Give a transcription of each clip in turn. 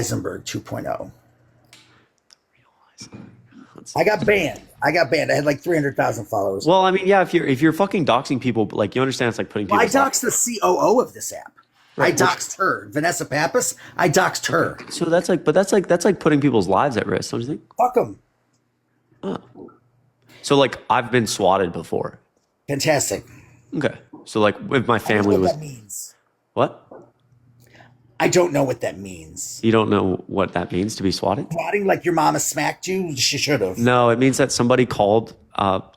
Heisenberg 2.0. I got banned. I had like 300,000 followers. Well, I mean, yeah, if you're fucking doxing people, like you understand, it's like putting people. I doxed the COO of this app. Right. I doxed her, Vanessa Pappas. I doxed her. So that's like putting people's lives at risk, don't you think? Fuck them. Oh. So like I've been swatted before. Fantastic. Okay. So like if my family was. That means. What? I don't know what that means. You don't know what that means to be swatted? Swatting like your mama smacked you? She should have. No, it means that somebody called.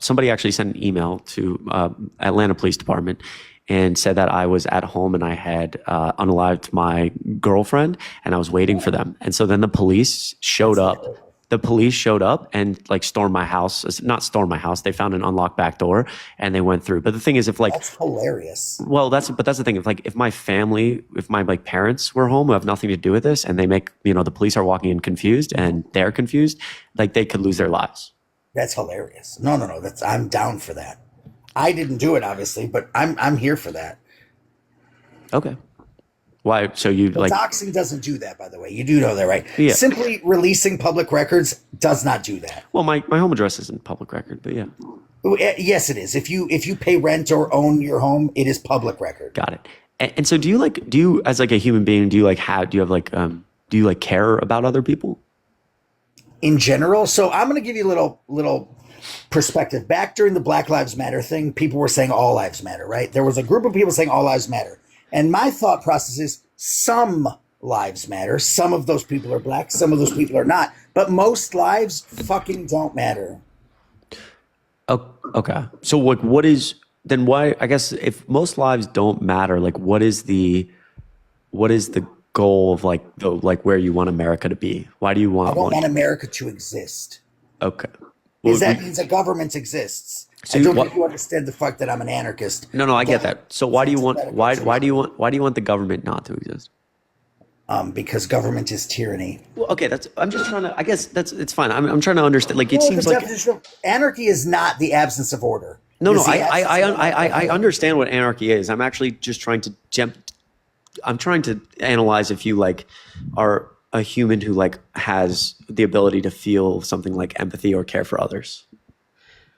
Somebody actually sent an email to Atlanta Police Department and said that I was at home and I had unalived my girlfriend and I was waiting for them. And so then the police showed up. The police showed up and like stormed my house. Not stormed my house. They found an unlocked back door and they went through. But the thing is, if like that's hilarious. Well, that's the thing. If my family, if my like parents were home who have nothing to do with this, and they make the police are walking in confused and they're confused, like they could lose their lives. That's hilarious. No. I'm down for that. I didn't do it, obviously, but I'm here for that. Okay. Why? So you like doxing doesn't do that, by the way. You do know that, right? Yeah. Simply releasing public records does not do that. Well, my home address isn't public record, but yeah. Yes, it is. If you pay rent or own your home, it is public record. Got it. And so do you as like a human being, do you care about other people? In general? So I'm going to give you a little perspective. Back during the Black Lives Matter thing, people were saying all lives matter, right? There was a group of people saying all lives matter. And my thought process is some lives matter. Some of those people are black. Some of those people are not. But most lives fucking don't matter. Oh, okay. So what is then why, I guess if most lives don't matter, like what is the goal of like where you want America to be? Why do you want? I don't want America to exist. Okay. Because that means a government exists. So I don't think you understand the fact that I'm an anarchist. No, I get that. So why do you want the government not to exist? Because government is tyranny. Well, okay, I'm just trying to. I guess it's fine. I'm trying to understand. Like it seems like anarchy is not the absence of order. No, I understand what anarchy is. I'm actually just trying to I'm trying to analyze if you like are a human who like has the ability to feel something like empathy or care for others.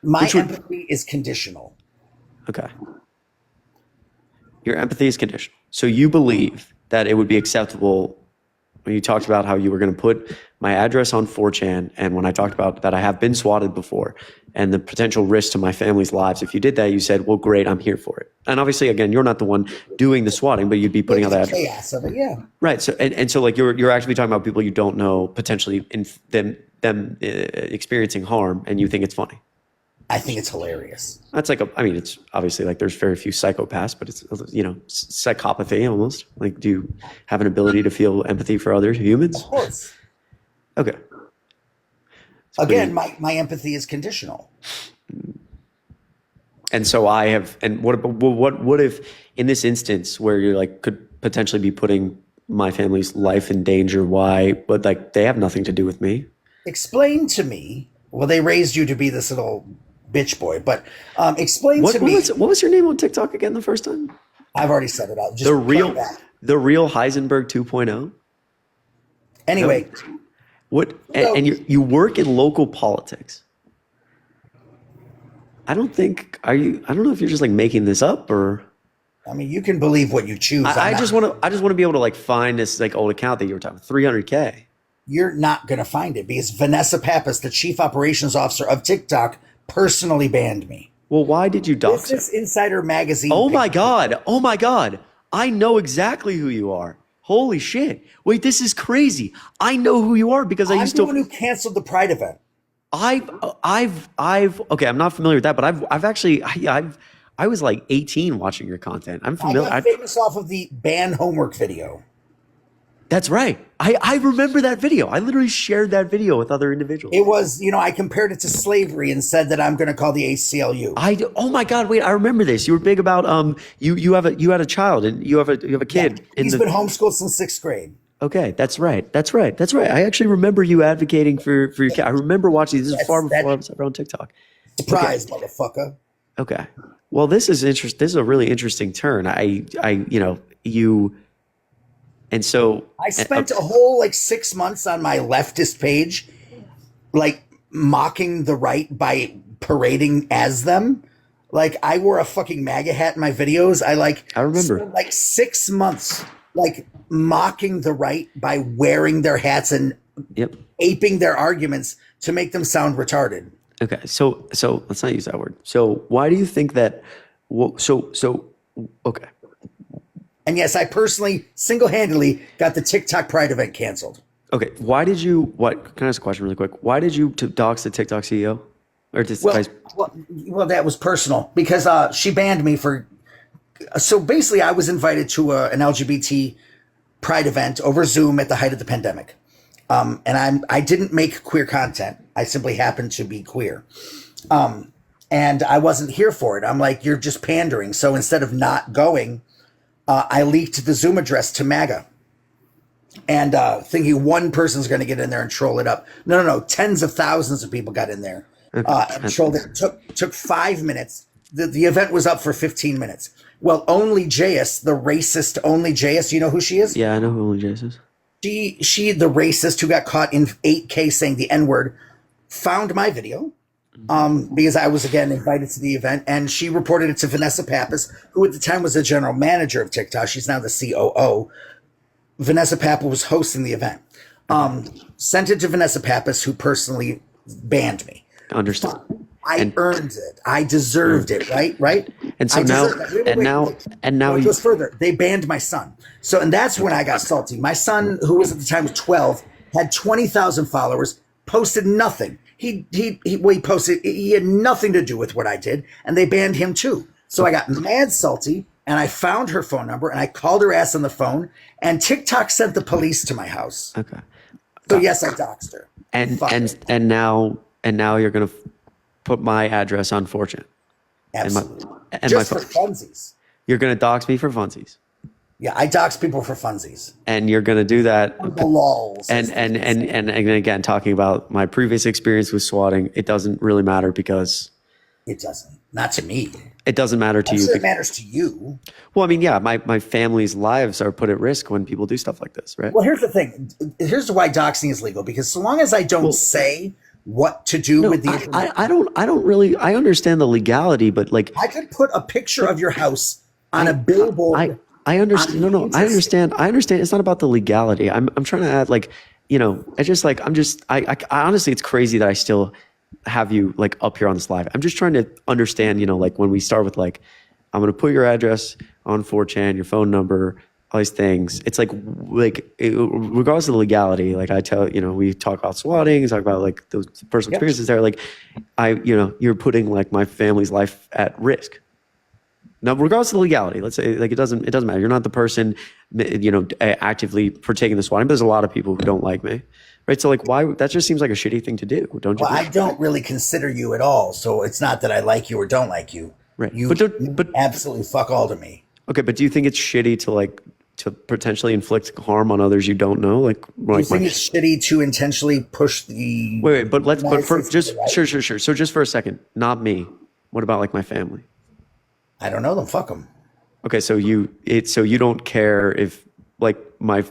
My empathy is conditional. Okay. Your empathy is conditional. So you believe that it would be acceptable when you talked about how you were going to put my address on 4chan, and when I talked about that I have been swatted before and the potential risk to my family's lives, if you did that, you said, well, great, I'm here for it. And obviously, again, you're not the one doing the swatting, but you'd be putting out that chaos of it, yeah. Right. So and so like you're actually talking about people you don't know potentially in them experiencing harm, and you think it's funny. I think it's hilarious. That's like it's obviously like there's very few psychopaths, but it's psychopathy almost. Like, do you have an ability to feel empathy for other humans? Of course. Okay. Again, my empathy is conditional. And so I have. And what if in this instance where you're like could potentially be putting my family's life in danger? Why? But like they have nothing to do with me. Explain to me. Well, they raised you to be this little bitch boy, but explain to me. What was your name on TikTok again the first time? I've already said it out. Just the real Heisenberg 2.0. Anyway, and you work in local politics. I don't know if you're just like making this up or. I mean, you can believe what you choose. I just want to be able to like find this like old account that you were talking 300K. You're not going to find it because Vanessa Pappas, the chief operations officer of TikTok, personally banned me. Well, why did you dox her? Business Insider magazine. Oh my God. I know exactly who you are. Holy shit. Wait, this is crazy. I know who you are because I used to. I'm the one who canceled the Pride event. Okay, I'm not familiar with that, but I've actually, I was like 18 watching your content. I'm familiar. I got famous off of the ban homework video. That's right. I remember that video. I literally shared that video with other individuals. It was, I compared it to slavery and said that I'm going to call the ACLU. Oh my God! Wait, I remember this. You were big about you had a child and you have a kid. Yeah, he's been homeschooled since 6th grade. Okay, that's right. I actually remember you advocating for your kid. I remember watching this far before I was ever on TikTok. Surprise, motherfucker. Okay. Well, this is interesting. This is a really interesting turn. And so I spent a whole like 6 months on my leftist page, like mocking the right by parading as them. Like I wore a fucking MAGA hat in my videos. I remember. spent like 6 months like mocking the right by wearing their hats and Yep. aping their arguments to make them sound retarded. Okay. So let's not use that word. So why do you think that? Okay. And yes, I personally single-handedly got the TikTok Pride event canceled. Okay. Why did you? What? Can I ask a question really quick? Why did you dox the TikTok CEO? Or this Well, guy's? well, that was personal because she banned me for. So basically, I was invited to an LGBT Pride event over Zoom at the height of the pandemic, and I didn't make queer content. I simply happened to be queer, and I wasn't here for it. I'm like, you're just pandering. So instead of not going, I leaked the Zoom address to MAGA. And thinking one person's going to get in there and troll it up. No. Tens of thousands of people got in there and trolled it. Took 5 minutes. The event was up for 15 minutes. Well, Only JS, the racist Only JS, you know who she is? Yeah, I know who Only Jace is. She, the racist who got caught in 8K saying the N-word, found my video because I was, again, invited to the event. And she reported it to Vanessa Pappas, who at the time was the general manager of TikTok. She's now the COO. Vanessa Pappas was hosting the event. Sent it to Vanessa Pappas, who personally banned me. Understood. I earned it. I deserved it. Right. And so I now, deserved it. now it goes further. They banned my son. So, and that's when I got salty. My son, who was at the time 12, had 20,000 followers. Posted nothing. He posted. He had nothing to do with what I did, and they banned him too. So I got mad salty. And I found her phone number and I called her ass on the phone, and TikTok sent the police to my house. Okay. So yes, I doxed her. And now you're gonna put my address on 4chan. Absolutely. And just my for funsies. You're gonna dox me for funsies. Yeah, I dox people for funsies. And you're gonna do that. The lols. And again, talking about my previous experience with swatting, it doesn't really matter because it doesn't. Not to me. It doesn't matter to you. Sure it matters to you. Well, I mean, yeah, my family's lives are put at risk when people do stuff like this, right? Well, here's the thing. Here's why doxing is legal, because so long as I don't say what to do with the information, I don't really. I understand the legality, but like I could put a picture of your house on a billboard. I understand. No, I understand. I understand. It's not about the legality. I'm trying to add, like, I just like I honestly, it's crazy that I still have you like up here on this live. I'm just trying to understand, like when we start with like, I'm going to put your address on 4chan, your phone number, all these things. It's like regardless of the legality, like I tell, we talk about swatting, talk about like those personal experiences there. Like you're putting like my family's life at risk. Now, regardless of the legality, let's say like it doesn't matter. You're not the person, actively partaking in the swatting. But there's a lot of people who don't like me. Right. So like, why? That just seems like a shitty thing to do. Don't you? Well, I don't really consider you at all. So it's not that I like you or don't like you. Right. You absolutely fuck all to me. Okay. But do you think it's shitty to potentially inflict harm on others you don't know? Like you think it's shitty to intentionally push the. But sure. So just for a second, not me. What about like my family? I don't know them. Fuck them. Okay. So you don't care if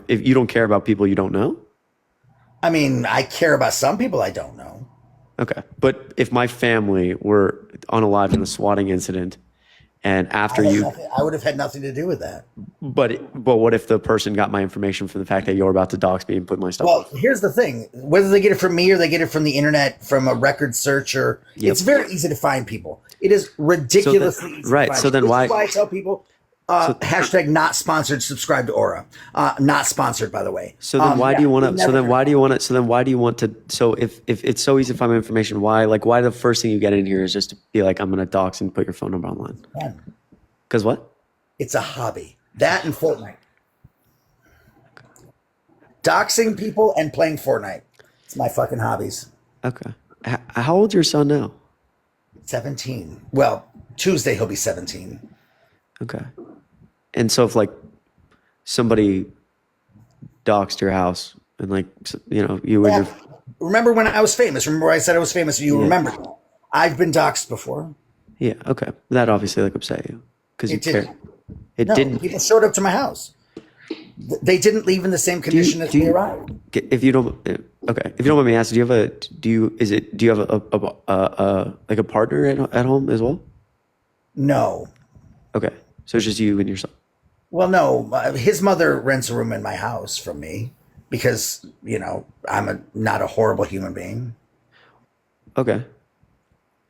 you don't care about people you don't know? I mean, I care about some people I don't know. Okay. But if my family were unalive in the swatting incident and after I would have had nothing to do with that. But what if the person got my information from the fact that you're about to dox me and put my stuff Well, here's the thing. Whether they get it from me or they get it from the internet, from a record search, it's very easy to find people. It is ridiculously easy to find. So then This why? is why I tell people, hashtag not sponsored, subscribe to Aura. Not sponsored, by the way. So then why do you want to? So then why do you want to? So if it's so easy to find my information, why the first thing you get in here is just to be like, I'm going to dox and put your phone number online? Because what? It's a hobby. That and Fortnite. Doxing people and playing Fortnite. It's my fucking hobbies. Okay. How old's your son now? 17. Well, Tuesday he'll be 17. Okay. And so if like somebody doxed your house and like, you were remember when I was famous? Remember I said I was famous? You remember that. I've been doxed before. Yeah. Okay. That obviously like upset you because you cared. It didn't. People showed up to my house. They didn't leave in the same condition as they arrived. If you don't, okay. If you don't mind me asking, do you have like a partner at home as well? No. Okay. So it's just you and your son. Well, no. His mother rents a room in my house from me because, I'm not a horrible human being. Okay.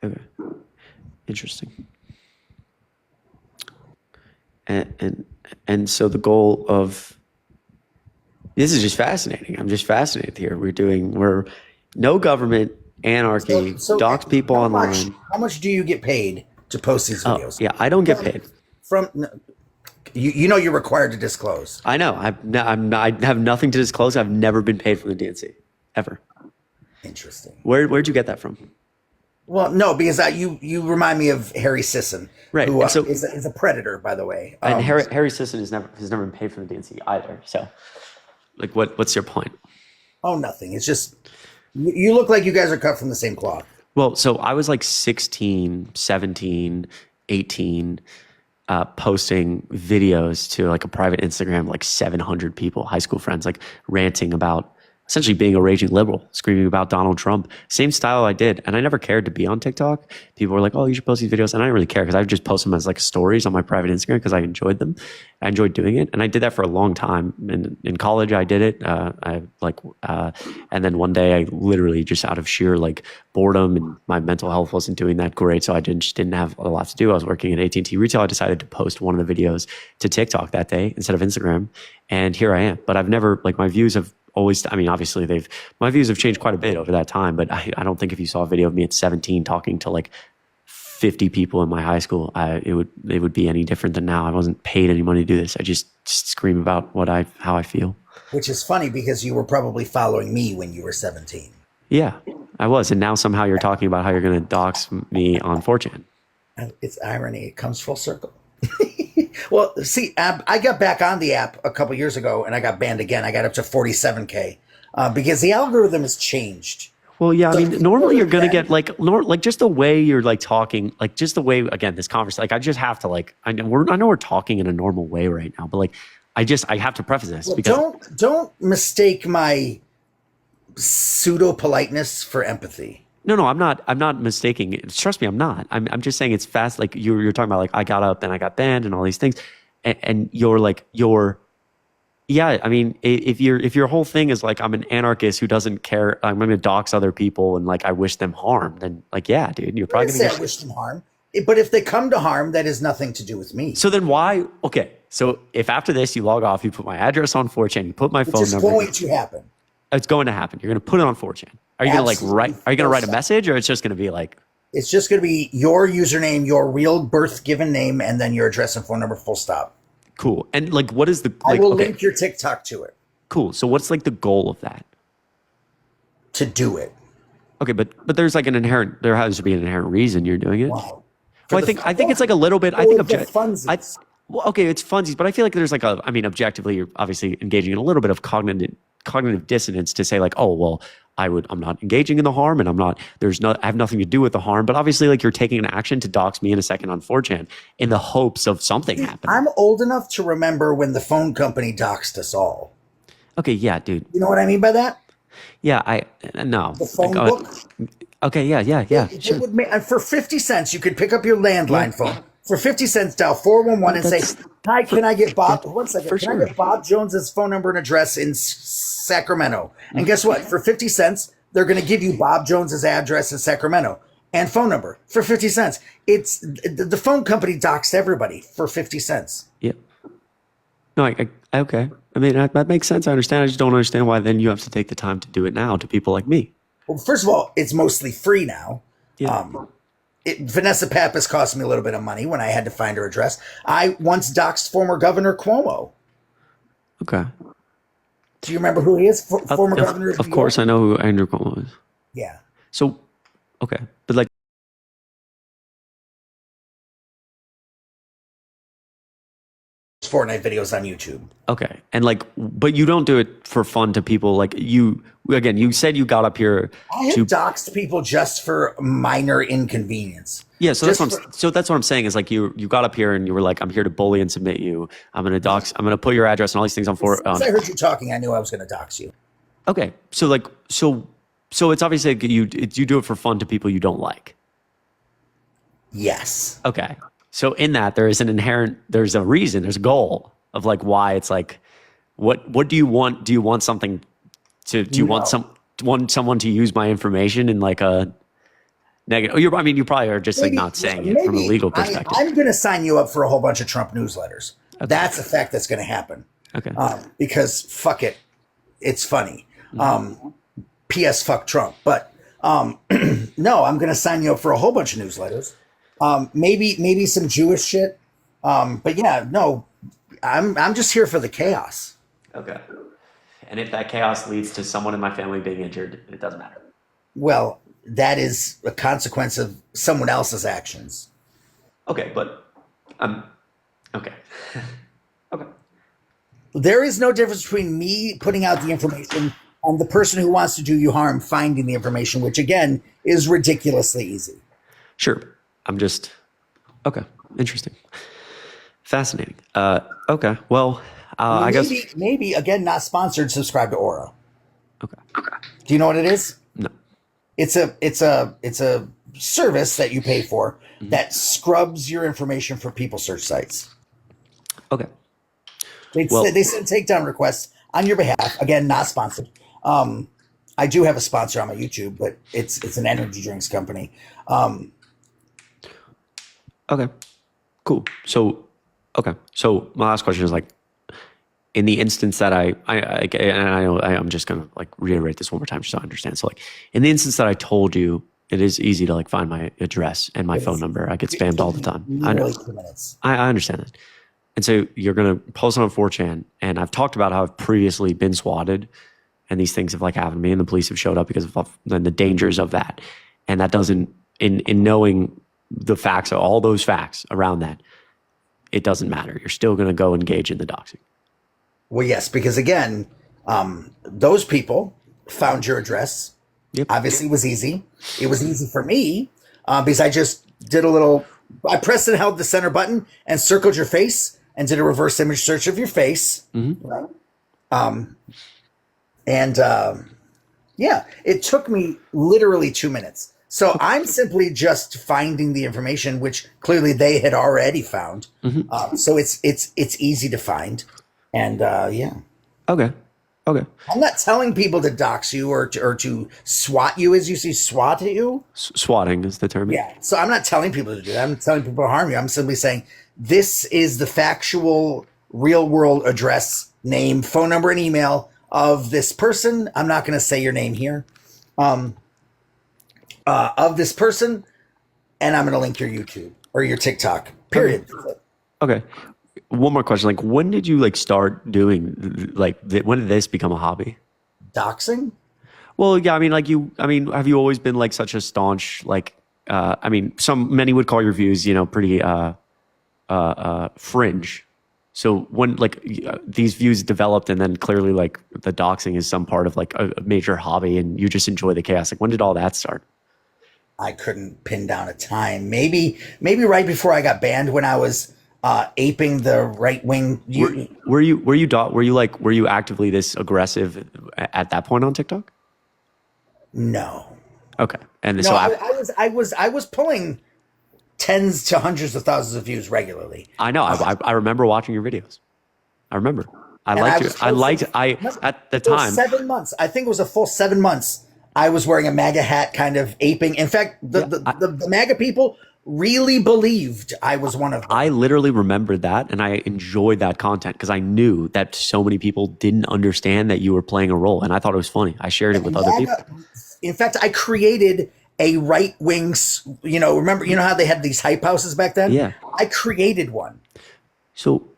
Okay. Interesting. And so the goal of this is just fascinating. I'm just fascinated here. We're no government, anarchy, dox people online. How much do you get paid to post these videos? Yeah, I don't get paid. You're required to disclose. I know. I have nothing to disclose. I've never been paid from the DNC ever. Interesting. Where'd you get that from? Well, no, because you remind me of Harry Sisson, right? Who is a predator, by the way. And Harry Sisson has never been paid from the DNC either. So, like, what's your point? Oh, nothing. It's just you look like you guys are cut from the same cloth. Well, so I was like 16, 17, 18, posting videos to like a private Instagram, like 700 people, high school friends, like ranting about essentially being a raging liberal, screaming about Donald Trump. Same style I did. And I never cared to be on TikTok. People were like, oh, you should post these videos. And I didn't really care because I would just post them as like stories on my private Instagram because I enjoyed them. I enjoyed doing it. And I did that for a long time. In college, I did it. And then one day I literally just out of sheer like boredom and my mental health wasn't doing that great. So I just didn't have a lot to do. I was working at AT&T retail. I decided to post one of the videos to TikTok that day instead of Instagram. And here I am. But I've never, like my views have always, I mean, obviously my views have changed quite a bit over that time, but I don't think if you saw a video of me at 17 talking to like 50 people in my high school, it would be any different than now. I wasn't paid any money to do this. I just scream about how I feel. Which is funny because you were probably following me when you were 17. Yeah, I was. And now somehow you're talking about how you're going to dox me on 4chan. It's irony. It comes full circle. Well, see, I got back on the app a couple years ago and I got banned again. I got up to 47K because the algorithm has changed. Well, yeah, I mean, normally you're going to get like just the way you're like talking, like just the way, again, this conversation, like I just have to like, I know we're talking in a normal way right now, but like, I have to preface this because don't mistake my pseudo politeness for empathy. No, I'm not mistaking it. Trust me, I'm not. I'm just saying it's fast. Like you're talking about like I got up and I got banned and all these things. And yeah, I mean, if your whole thing is like I'm an anarchist who doesn't care, I'm going to dox other people and like I wish them harm, then like, yeah, dude, you're probably going to wish them harm. But if they come to harm, that has nothing to do with me. So then why? Okay, so if after this you log off, you put my address on 4chan, you put my phone number. It's going to happen. It's going to happen. You're going to put it on 4chan. Are you going to like write? Are you going to write a message, or it's just going to be like? It's just going to be your username, your real birth given name, and then your address and phone number. Full stop. Cool. And like, what is the? Like, I will link your TikTok to it. Cool. So what's like the goal of that? To do it. Okay, but there has to be an inherent reason you're doing it. Wow. Well, I think it's like a little bit. I think well, okay, it's funsies, but I feel like there's like objectively, you're obviously engaging in a little bit of cognitive dissonance to say like, oh, well, I'm not engaging in the harm and I have nothing to do with the harm, but obviously like you're taking an action to dox me in a second on 4chan in the hopes of something happening. I'm old enough to remember when the phone company doxed us all. Okay, yeah, dude. You know what I mean by that? Yeah, no. The phone book? Okay, yeah. Sure. For 50 cents, you could pick up your landline phone. For 50 cents, dial 411 and say, hi, can I get Bob? One second. Can I get Bob Jones's phone number and address in Sacramento? And guess what? For 50 cents, they're going to give you Bob Jones's address in Sacramento and phone number for 50 cents. It's the phone company doxed everybody for 50 cents. Yeah. No, okay. I mean, that makes sense. I understand. I just don't understand why then you have to take the time to do it now to people like me. Well, first of all, it's mostly free now. Yeah. Vanessa Pappas cost me a little bit of money when I had to find her address. I once doxed former Governor Cuomo. Okay. Do you remember who he is? Former governor of New course, York? I know who Andrew Cuomo is. Yeah. So, okay. But like, Fortnite videos on YouTube. Okay. And like, but you don't do it for fun to people. Like you said you got up here. I have doxed people just for minor inconvenience. Yeah, so Just that's what I'm saying is like you got up here and you were like, I'm here to bully and submit you. I'm gonna put your address and all these things on for as I heard you talking, I knew I was going to dox you. okay. So like so it's obviously like you do it for fun to people you don't like. Yes. Okay. So in that there's a reason, there's a goal of like why it's like what do you want? Do you want something do you want someone to use my information in like a negative? I mean, you probably are just like not saying it from a legal perspective. I'm going to sign you up for a whole bunch of Trump newsletters. Okay. That's a fact that's going to happen. Okay. Because fuck it, it's funny. P.S. Fuck Trump. But no, I'm going to sign you up for a whole bunch of newsletters. Maybe some Jewish shit. But yeah, no, I'm just here for the chaos. Okay. And if that chaos leads to someone in my family being injured, it doesn't matter. Well, that is a consequence of someone else's actions. Okay, but okay. Okay. There is no difference between me putting out the information and the person who wants to do you harm finding the information, which again is ridiculously easy. Sure. I'm just okay. Interesting. Fascinating. Okay. Well, I guess maybe again not sponsored. Subscribe to Aura. Okay. Do you know what it is? No. It's a service that you pay for that scrubs your information for people search sites. Okay. They send takedown requests on your behalf. Again, not sponsored. I do have a sponsor on my YouTube, but it's an energy drinks company. Okay. Cool. So my last question is like, in the instance that I'm just gonna like reiterate this one more time just so I understand. So like, in the instance that I told you, it is easy to like find my address and my phone number. I get spammed all the time. I know. 2 minutes. I understand that. And so you're gonna post on 4chan, and I've talked about how I've previously been swatted, and these things have like happened to me, and the police have showed up because of the dangers of that. And that doesn't, in knowing the facts, all those facts around that, it doesn't matter. You're still gonna go engage in the doxing. Well, yes, because again, those people found your address. Yep. Obviously, it was easy. It was easy for me because I just did I pressed and held the center button and circled your face and did a reverse image search of your face. Mm-hmm. Yeah, it took me literally 2 minutes. So I'm simply just finding the information, which clearly they had already found. Mm-hmm. So it's easy to find. And yeah. Okay. I'm not telling people to dox you or to swat you, as you see, swat at you. Swatting is the term. Yeah. So I'm not telling people to do that. I'm not telling people to harm you. I'm simply saying this is the factual, real world address, name, phone number, and email of this person. I'm not going to say your name here. Of this person, and I'm going to link your YouTube or your TikTok. Period. Okay. One more question. Like, when did you like start doing when did this become a hobby? Doxing? Well, yeah, I mean, have you always been like such a staunch, like, many would call your views, pretty, fringe. So when like these views developed and then clearly like the doxing is some part of like a major hobby and you just enjoy the chaos. Like, when did all that start? I couldn't pin down a time. Maybe right before I got banned when I was aping the right wing. Were you actively this aggressive at that point on TikTok? No. Okay. And no, so I was pulling tens to hundreds of thousands of views regularly. I know. I remember watching your videos. I remember. At the time 7 months. I think it was a full 7 months. I was wearing a MAGA hat, kind of aping. In fact, the MAGA people really believed I was one of them. I literally remembered that, and I enjoyed that content because I knew that so many people didn't understand that you were playing a role, and I thought it was funny. I shared it with other people. In fact, I created a right wing. Remember, how they had these hype houses back then? Yeah, I created one. So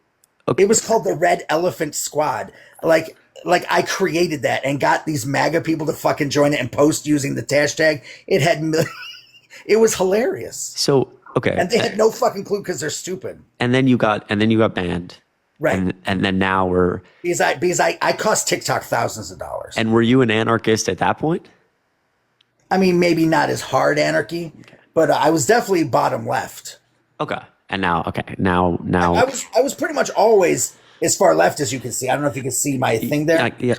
okay. It was called the Red Elephant Squad. Like I created that and got these MAGA people to fucking join it and post using the hashtag. It had. It was hilarious. So, okay. And they had no fucking clue because they're stupid. And then you got banned. Right. And then now we're... Because I cost TikTok thousands of dollars. And were you an anarchist at that point? I mean, maybe not as hard anarchy, but I was definitely bottom left. Okay. And now, okay, now, I was pretty much always as far left as you can see. I don't know if you can see my thing there. yeah.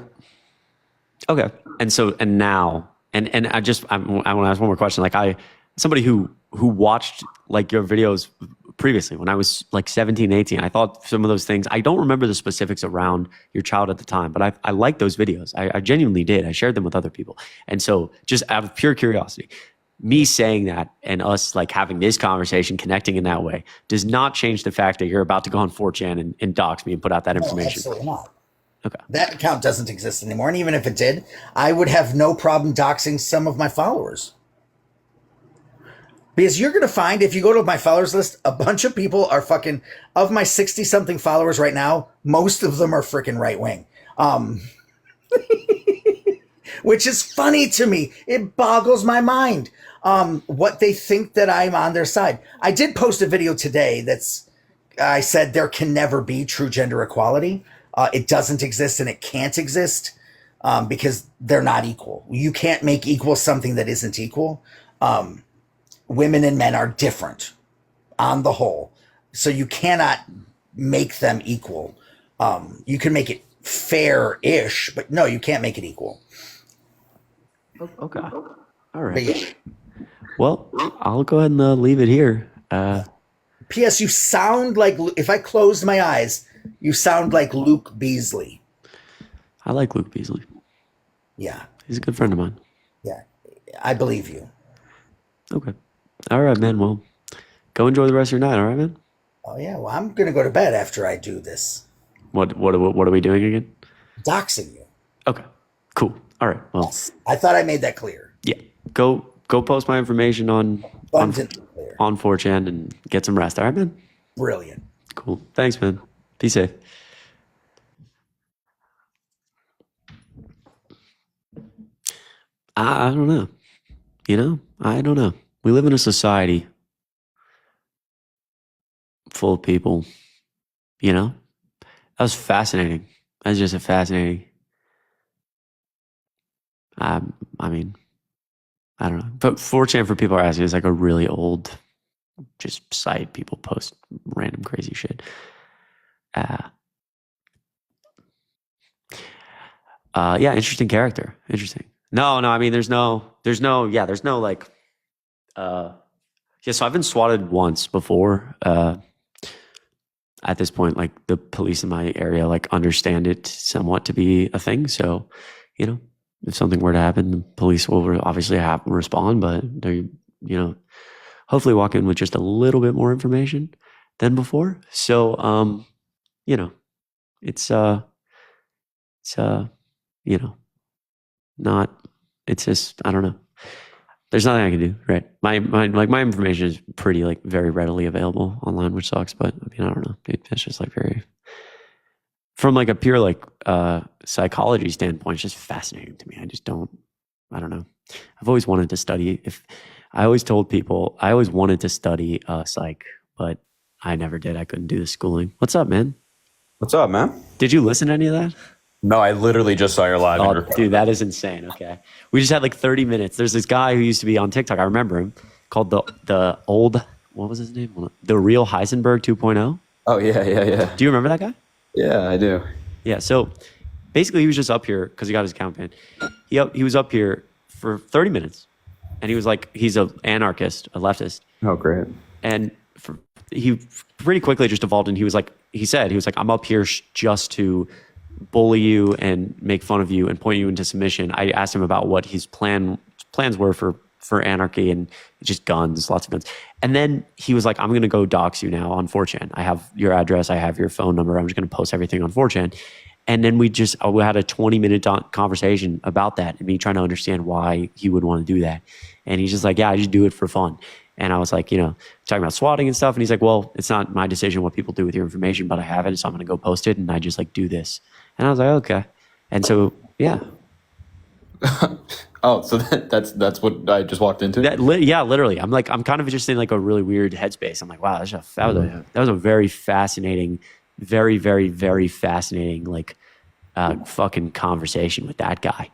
Okay. And so, and now, and I want to ask one more question. Like somebody who watched like your videos previously when I was like 17, 18, I thought some of those things, I don't remember the specifics around your child at the time, but I liked those videos. I genuinely did. I shared them with other people. And so just out of pure curiosity, me saying that and us like having this conversation, connecting in that way, does not change the fact that you're about to go on 4chan and dox me and put out that information. Absolutely not. Okay. That account doesn't exist anymore. And even if it did, I would have no problem doxing some of my followers. Because you're going to find, if you go to my followers list, a bunch of people are fucking, of my 60-something followers right now, most of them are freaking right-wing. Which is funny to me. It boggles my mind what they think that I'm on their side. I did post a video today I said there can never be true gender equality. It doesn't exist and it can't exist because they're not equal. You can't make equal something that isn't equal. Women and men are different on the whole. So you cannot make them equal. You can make it fair-ish, but no, you can't make it equal. Okay. All right. Yeah. Well, I'll go ahead and leave it here. P.S. You sound like, if I closed my eyes, you sound like Luke Beasley. I like Luke Beasley. Yeah. He's a good friend of mine. Yeah. I believe you. Okay. All right, man. Well, go enjoy the rest of your night. All right, man. Oh, yeah. Well, I'm going to go to bed after I do this. What are we doing again? Doxing you. Okay. Cool. All right. Well, yes. I thought I made that clear. Yeah. Go post my information on Clear. on 4chan and get some rest. All right, man. Brilliant. Cool. Thanks, man. Be safe. I don't know. I don't know. We live in a society full of people, that was fascinating. That's just a fascinating. I mean, I don't know. But 4chan, for people are asking, is like a really old just site. People post random crazy shit. Yeah, interesting character. Interesting. No, I mean, there's no like, so I've been swatted once before. At this point, like the police in my area, like understand it somewhat to be a thing. So, if something were to happen, the police will obviously have to respond, but they, hopefully walk in with just a little bit more information than before. So, it's just, I don't know. There's nothing I can do, right? My information is pretty like very readily available online, which sucks, but I mean, I don't know. It's just like very, from like a pure like psychology standpoint, it's just fascinating to me. I don't know. I've always wanted to study. I always told people I always wanted to study psych, but I never did. I couldn't do the schooling. What's up, man? What's up, man? Did you listen to any of that? No, I literally just saw your live. Oh, dude, that is insane. Okay. We just had like 30 minutes. There's this guy who used to be on TikTok. I remember him, called the old, what was his name? The Real Heisenberg 2.0. Oh, yeah. Do you remember that guy? Yeah, I do. Yeah. So basically he was just up here because he got his account banned. He was up here for 30 minutes and he was like, he's an anarchist, a leftist. Oh, great. And he pretty quickly just evolved, and he was like, I'm up here just to bully you and make fun of you and point you into submission. I asked him about what his plans were for anarchy and just guns, lots of guns. And then he was like, I'm going to go dox you now on 4chan. I have your address. I have your phone number. I'm just going to post everything on 4chan. And then we had a 20-minute conversation about that and me trying to understand why he would want to do that. And he's just like, yeah, I just do it for fun. And I was like, talking about swatting and stuff. And he's like, well, it's not my decision what people do with your information, but I have it. So I'm going to go post it. And I just like do this. And I was like, okay. And so, yeah. Oh, so that's what I just walked into? Yeah, literally. I'm kind of just in like a really weird headspace. I'm like, wow, that was a very fascinating, very, very, very fascinating, like fucking conversation with that guy,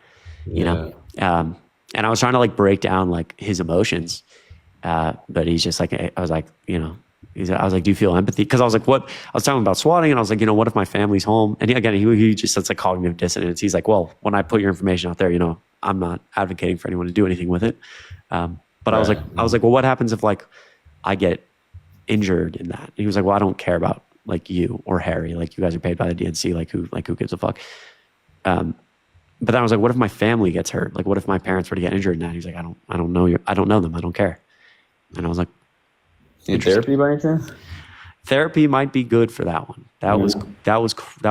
you know? And I was trying to like break down like his emotions. But he's just like, I was like, I was like, do you feel empathy? Because I was like, what? I was talking about swatting, and I was like, what if my family's home? And he just says like cognitive dissonance. He's like, well, when I put your information out there, I'm not advocating for anyone to do anything with it. But I was like, well, what happens if like I get injured in that? And he was like, well, I don't care about like you or Harry. Like you guys are paid by the DNC. Like who gives a fuck? But then I was like, what if my family gets hurt? Like, what if my parents were to get injured in that? He's like, I don't know you. I don't know them. I don't care. And I was like, need therapy by any chance? Therapy might be good for that one. That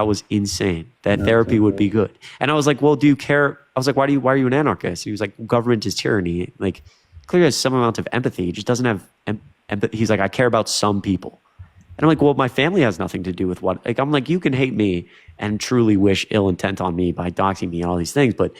was insane. That therapy would be good. And I was like, well, do you care? I was like, why are you an anarchist? He was like, government is tyranny. Like, clearly has some amount of empathy. He just doesn't have empathy. He's like, I care about some people. And I'm like, well, my family has nothing to do with what, like, I'm like, you can hate me and truly wish ill intent on me by doxing me and all these things. But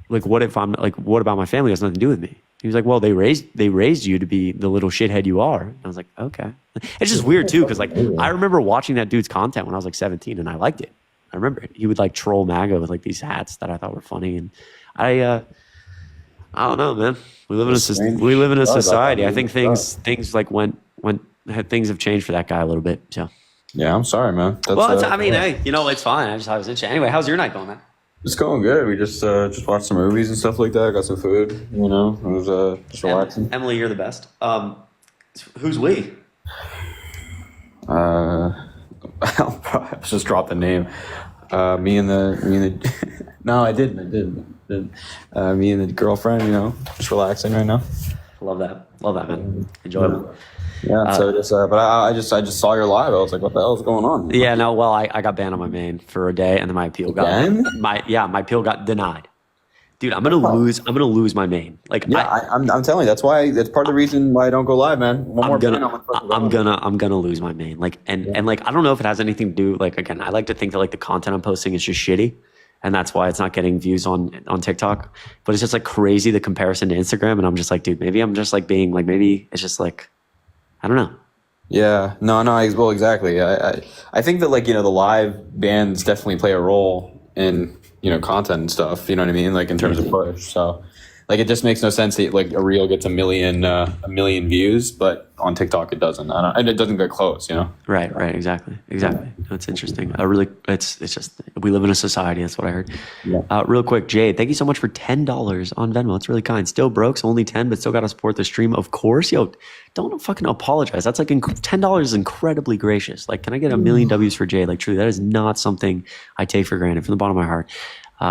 like, what if I'm like, what about my family? It has nothing to do with me. He was like, well, they raised you to be the little shithead you are. And I was like, okay. It's just weird too. Cause like, I remember watching that dude's content when I was like 17 and I liked it. I remember it. He would like troll MAGA with like these hats that I thought were funny. And I don't know, man. We live in a society. I think things like things have changed for that guy a little bit. So yeah, I'm sorry, man. Hey, it's fine. I was interested. Anyway, how's your night going, man? It's going good. We just watched some movies and stuff like that. Got some food. It was just relaxing. Emily, you're the best. Who's we? I'll just drop the name. Me and the no, I didn't. Me and the girlfriend, just relaxing right now. Love that, man. Enjoy it. Yeah, but I just saw your live. I was like, what the hell is going on? Yeah, no, well, I got banned on my main for a day, and then my appeal my appeal got denied. Dude, I'm gonna lose my main. Like, yeah, I'm telling you, that's part of the reason why I don't go live, man. I'm gonna lose my main. Like, and like, I don't know if it has anything to do. Like, again, I like to think that like the content I'm posting is just shitty, and that's why it's not getting views on TikTok. But it's just like crazy the comparison to Instagram, and I'm just like, dude, maybe I'm just like being like, maybe it's just like, I don't know. Yeah, no, well, exactly. I think that like the live bands definitely play a role in content and stuff. You know what I mean? Like in terms of push. So like it just makes no sense that like a reel gets a million views, but on TikTok it doesn't. And it doesn't get close. Right. Exactly. That's interesting. It's just we live in a society. That's what I heard. Yeah. Real quick, Jade, thank you so much for $10 on Venmo. It's really kind. Still broke, so only 10, but still got to support the stream. Of course, yo. Don't fucking apologize. That's like $10 is incredibly gracious. Like, can I get a million W's for Jade? Like, truly, that is not something I take for granted from the bottom of my heart.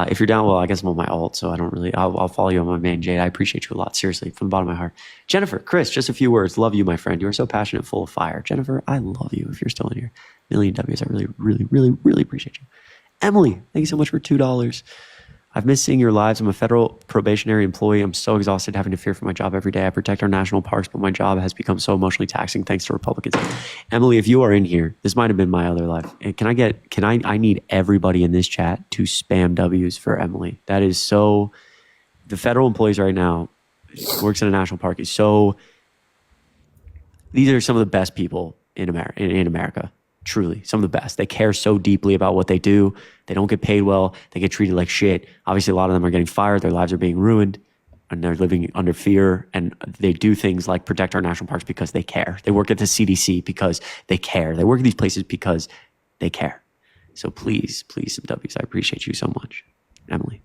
If you're down, well, I guess I'm on my alt, so I don't really, I'll follow you on my main, Jade. I appreciate you a lot, seriously, from the bottom of my heart. Jennifer, Chris, just a few words. Love you, my friend. You are so passionate, full of fire. Jennifer, I love you. If you're still in here, million W's. I really, really, really, really appreciate you. Emily, thank you so much for $2. I've missed seeing your lives. I'm a federal probationary employee. I'm so exhausted having to fear for my job every day. I protect our national parks, but my job has become so emotionally taxing thanks to Republicans. Emily, if you are in here, this might have been my other life. I need everybody in this chat to spam W's for Emily. That is so, the federal employees right now, works in a national park, is so, these are some of the best people in America. Truly, some of the best. They care so deeply about what they do. They don't get paid well. They get treated like shit. Obviously, a lot of them are getting fired. Their lives are being ruined, and they're living under fear. And they do things like protect our national parks because they care. They work at the CDC because they care. They work at these places because they care. So please, some W's. I appreciate you so much, Emily.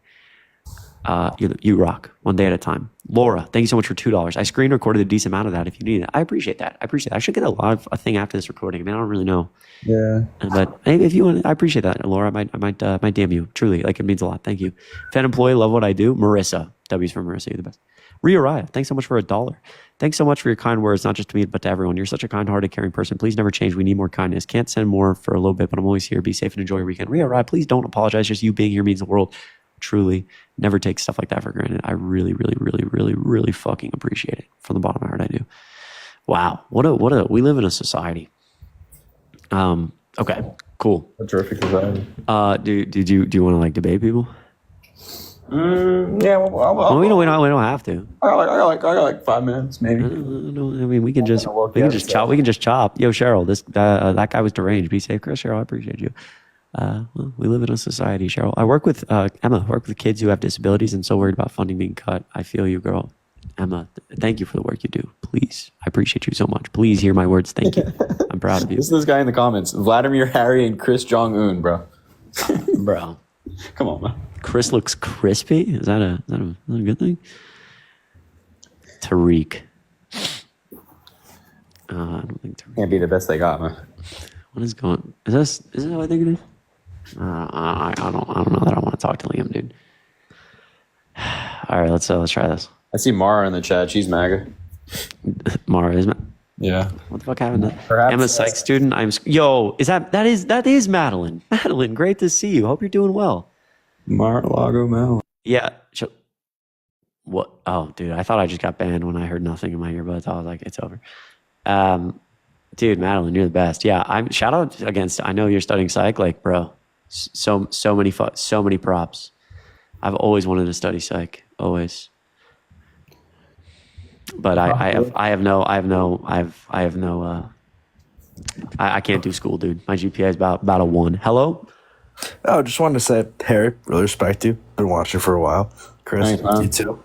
You rock. One day at a time. Laura, thank you so much for $2. I screen recorded a decent amount of that if you need it. I appreciate that. I should get a thing after this recording. I mean, I don't really know. Yeah. But if you want, I appreciate that, Laura. I might DM you. Truly, like it means a lot. Thank you. Fan employee, love what I do. Marissa, W's for Marissa. You're the best. Ria Raya, thanks so much for $1. Thanks so much for your kind words, not just to me, but to everyone. You're such a kind-hearted, caring person. Please never change. We need more kindness. Can't send more for a little bit, but I'm always here. Be safe and enjoy your weekend. Ria Raya, please don't apologize. Just you being here means the world. Truly, never take stuff like that for granted. I really, really, really, really, really fucking appreciate it. From the bottom of my heart, I do. Wow, we live in a society. Okay, cool. A terrific society. Do you want to like debate people? Yeah, well, we don't have to. I got like 5 minutes, maybe. I mean, we can just chop. We can just chop. Yo, Cheryl, that guy was deranged. Be safe, Chris. Cheryl, I appreciate you. Well, we live in a society, Cheryl. I work with Emma. I work with kids who have disabilities and so worried about funding being cut. I feel you, girl. Emma, thank you for the work you do. Please, I appreciate you so much. Please hear my words. Thank you. I'm proud of you. This is this guy in the comments. Vladimir, Harry, and Chris Jong-un, bro. Bro. Come on, man. Chris looks crispy. Is that a good thing? Tariq. I don't think Tariq. Can't be the best they got, man. What is going? Is this how I think it is? I don't know that I want to talk to Liam, dude. All right, let's try this. I see Mara in the chat. She's MAGA. Mara is. Yeah. What the fuck happened? Perhaps Emma psych student. Yo. That is Madeline? Madeline, great to see you. Hope you're doing well. Mar-a-Lago Mel. Yeah. What? Oh, dude, I thought I just got banned when I heard nothing in my earbuds. I was like, it's over. Dude, Madeline, you're the best. Yeah, I'm. Shout out against. I know you're studying psych, like, bro. So many props. I've always wanted to study psych, always. But I can't do school, dude. My GPA is about a 1. Hello. Oh, just wanted to say, Harry, really respect you. Been watching for a while. Chris, you too.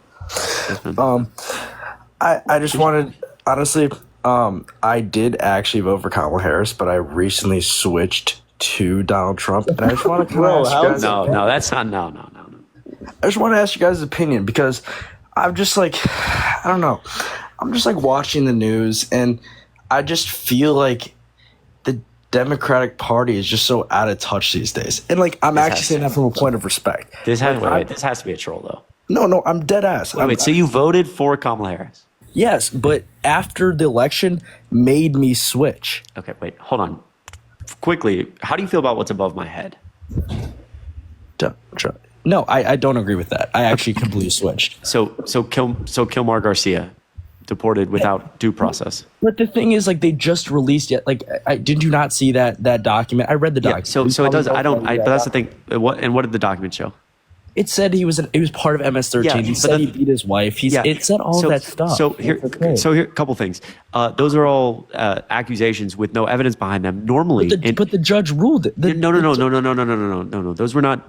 I just wanted, honestly, I did actually vote for Kamala Harris, but I recently switched to Donald Trump, and I just want to kind of ask you guys. No, that's not. No. I just want to ask you guys' opinion because I'm just like, I don't know. I'm just like watching the news, and I just feel like the Democratic Party is just so out of touch these days. And like, I'm actually saying that from a point of respect. This has to be a troll, though. No, I'm dead ass. Wait, so you voted for Kamala Harris? Yes, but after the election made me switch. Okay, wait, hold on. Quickly, how do you feel about what's above my head? No, I don't agree with that. I actually completely switched. So Kilmar Garcia deported without due process. But the thing is, like, they just released it. Like, did you not see that document? I read the document. Yeah, so it does. But that's the thing. What did the document show? It said he was part of MS-13. Yeah, he said he beat his wife. It said all that stuff. So here, a couple things. Those are all accusations with no evidence behind them. Normally, but the judge ruled it. No. Those were not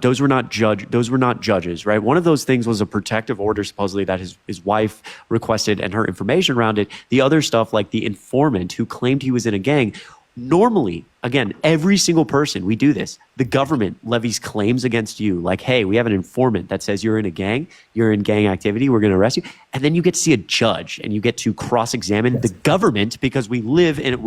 judges, right? One of those things was a protective order, supposedly, that his wife requested and her information around it. The other stuff, like the informant who claimed he was in a gang. Normally, again, every single person, we do this. The government levies claims against you. Like, hey, we have an informant that says you're in a gang, you're in gang activity, we're going to arrest you. And then you get to see a judge and you get to cross-examine the government because we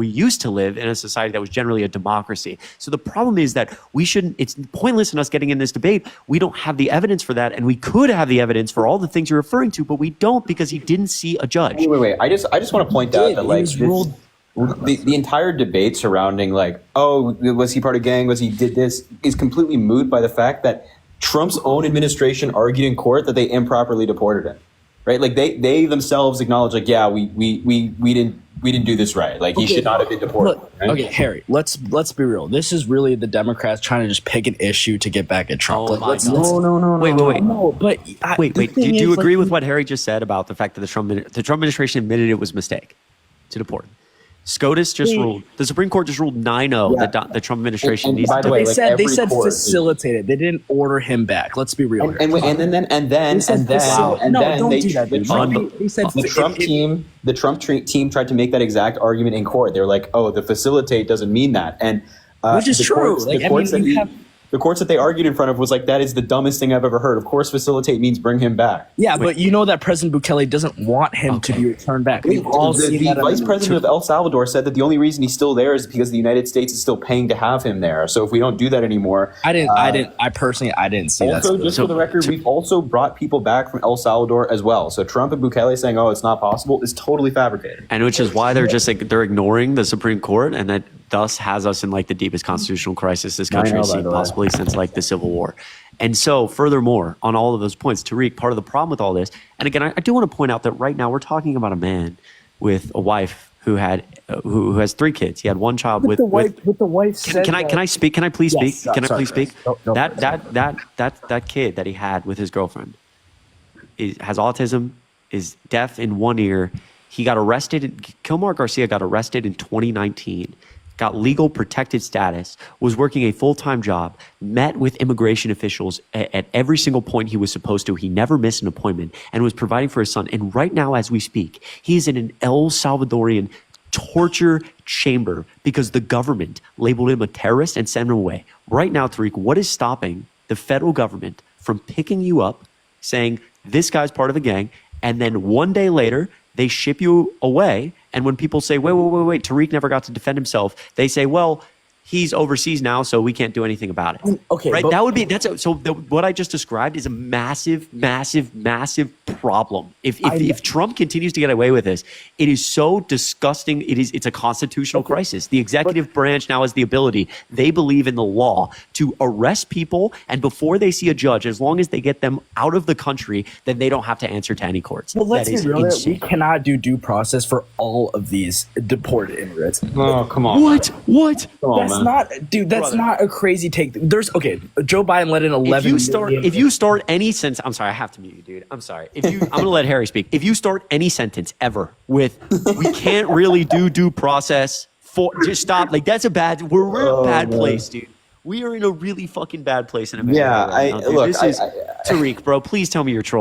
used to live in a society that was generally a democracy. So the problem is that it's pointless in us getting in this debate. We don't have the evidence for that. And we could have the evidence for all the things you're referring to, but we don't because he didn't see a judge. Wait. I just want to point out that, like, the entire debate surrounding, like, oh, was he part of gang? Was he did this? Is completely moot by the fact that Trump's own administration argued in court that they improperly deported him, right? Like they themselves acknowledge, like, yeah, we didn't do this right. Like, he should not have been deported. Look, right? Okay, Harry, let's be real. This is really the Democrats trying to just pick an issue to get back at Trump. Oh my God. No. Wait. No, but Wait. Do you agree with what Harry just said about the fact that the Trump administration admitted it was a mistake to deport? SCOTUS just ruled. The Supreme Court just ruled 9-0 that the Trump administration needs to. They said facilitated. They didn't order him back. Let's be real. The Trump team tried to make that exact argument in court. They're like, oh, the facilitate doesn't mean that, and which is true. The courts that they argued in front of was like, that is the dumbest thing I've ever heard. Of course, facilitate means bring him back. Yeah, but you know that President Bukele doesn't want him to be returned back. We've all seen that. The vice president of El Salvador said that the only reason he's still there is because the United States is still paying to have him there. So if we don't do that anymore, I personally didn't see that. Also, just for the record, we've also brought people back from El Salvador as well. So Trump and Bukele saying, "Oh, it's not possible," is totally fabricated. And which is why they're ignoring the Supreme Court, and that thus has us in like the deepest constitutional crisis this country has seen possibly since like the Civil War. And so furthermore, on all of those points, Tariq, part of the problem with all this, and again, I do want to point out that right now we're talking about a man with a wife who has 3 kids. He had 1 child with the wife. Can I speak? Can I please speak? Yes, can I please speak? No, that kid that he had with his girlfriend has autism, is deaf in one ear. He got arrested. Kilmar Garcia got arrested in 2019 got legal protected status, was working a full-time job, met with immigration officials at every single point he was supposed to. He never missed an appointment and was providing for his son. And right now, as we speak, he is in an El Salvadorian torture chamber because the government labeled him a terrorist and sent him away. Right now, Tariq, what is stopping the federal government from picking you up, saying this guy's part of a gang, and then one day later, they ship you away? And when people say, wait, Tariq never got to defend himself, they say, well, he's overseas now, so we can't do anything about it. Okay, right? but- What I just described is a massive problem. If Trump continues to get away with this, it is so disgusting. It's a constitutional crisis. The executive branch now has the ability. They believe in the law to arrest people, and before they see a judge, as long as they get them out of the country, then they don't have to answer to any courts. Well, let's That is be real. insane. We cannot do due process for all of these deported immigrants. Oh, come on. What? Come on, That's man. not, dude. That's not a crazy take. Joe Biden let in 11. If you start any sentence, I'm sorry, I have to mute you, dude. I'm sorry. I'm going to let Harry speak. If you start any sentence ever with, we can't really do due process for, just stop. Like, that's we're in a bad place, dude. We are in a really fucking bad place in America. Yeah, right now, dude. look, This is Tariq, bro. Please tell me you're trolling.